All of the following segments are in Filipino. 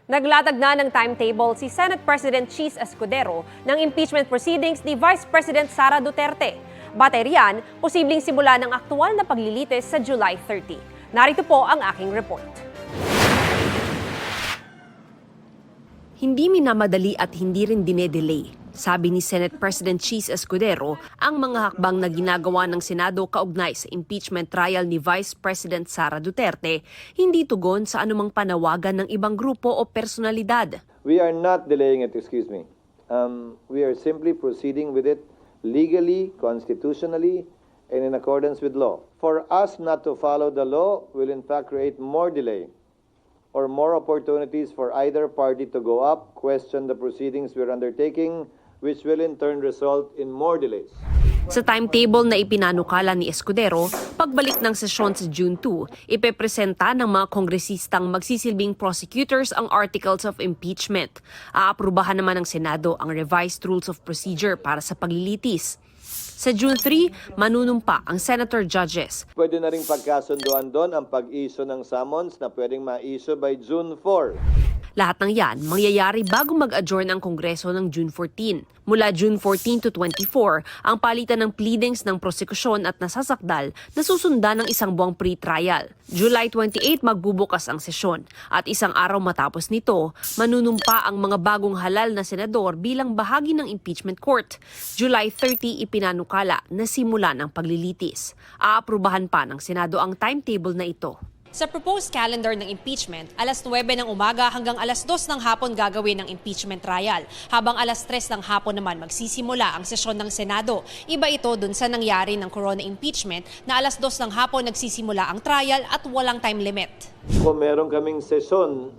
Naglatag na ng timetable si Senate President Cheese Escudero ng impeachment proceedings ni Vice President Sara Duterte. Batay riyan, posibleng simula ng aktual na paglilitis sa July 30. Narito po ang aking report. Hindi minamadali at hindi rin dinedelay. Sabi ni Senate President Cheese Escudero, ang mga hakbang na ginagawa ng Senado kaugnay sa impeachment trial ni Vice President Sara Duterte, hindi tugon sa anumang panawagan ng ibang grupo o personalidad. We are not delaying it, excuse me. We are simply proceeding with it legally, constitutionally, and in accordance with law. For us not to follow the law will in fact create more delay or more opportunities for either party to go up, question the proceedings we're undertaking, which will in turn result in more delays. Sa timetable na ipinanukala ni Escudero, pagbalik ng sesyon sa June 2, ipepresenta ng mga kongresistang magsisilbing prosecutors ang articles of impeachment. Aaprubahan naman ng Senado ang revised rules of procedure para sa paglilitis. Sa June 3, manunumpa ang senator judges. Pwede na rin pagkasunduan doon ang pag-issue ng summons na pwedeng ma-issue by June 4. Lahat ng yan mangyayari bago mag-adjourn ang Kongreso ng June 14. Mula June 14 to 24, ang palitan ng pleadings ng prosekusyon at nasasakdal na susundan ng isang buwang pre-trial. July 28 magbubukas ang sesyon at isang araw matapos nito, manunumpa ang mga bagong halal na senador bilang bahagi ng impeachment court. July 30 ipinanukala na simula ng paglilitis. Aaprubahan pa ng Senado ang timetable na ito. Sa proposed calendar ng impeachment, alas 9 ng umaga hanggang alas 2 ng hapon gagawin ang impeachment trial, habang alas 3 ng hapon naman magsisimula ang sesyon ng Senado. Iba ito dun sa nangyari ng corona impeachment na alas 2 ng hapon nagsisimula ang trial at walang time limit. Kung meron kaming sesyon,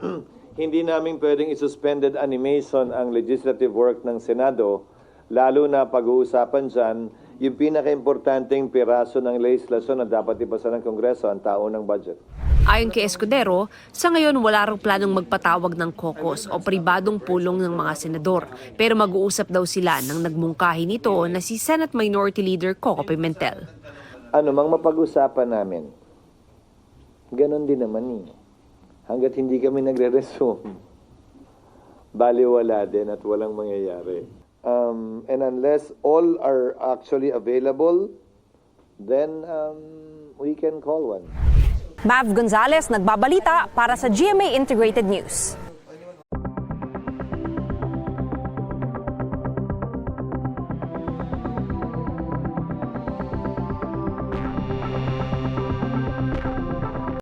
hindi namin pwedeng isuspended animation ang legislative work ng Senado, lalo na pag-uusapan dyan yung pinaka-importanteng piraso ng legislasyon na dapat ipasa ng Kongreso, ang taon ng budget. Ayon kay Escudero, sa ngayon wala raw planong magpatawag ng caucus o pribadong pulong ng mga senador. Pero mag-uusap daw sila nang nagmungkahi nito na si Senate Minority Leader Coco Pimentel. Ano mang mapag-usapan namin, ganon din naman eh. Hanggat hindi kami nagre-resume, baliwala din at walang mangyayari. And unless all are actually available, then we can call one. Mav Gonzalez, nagbabalita para sa GMA Integrated News.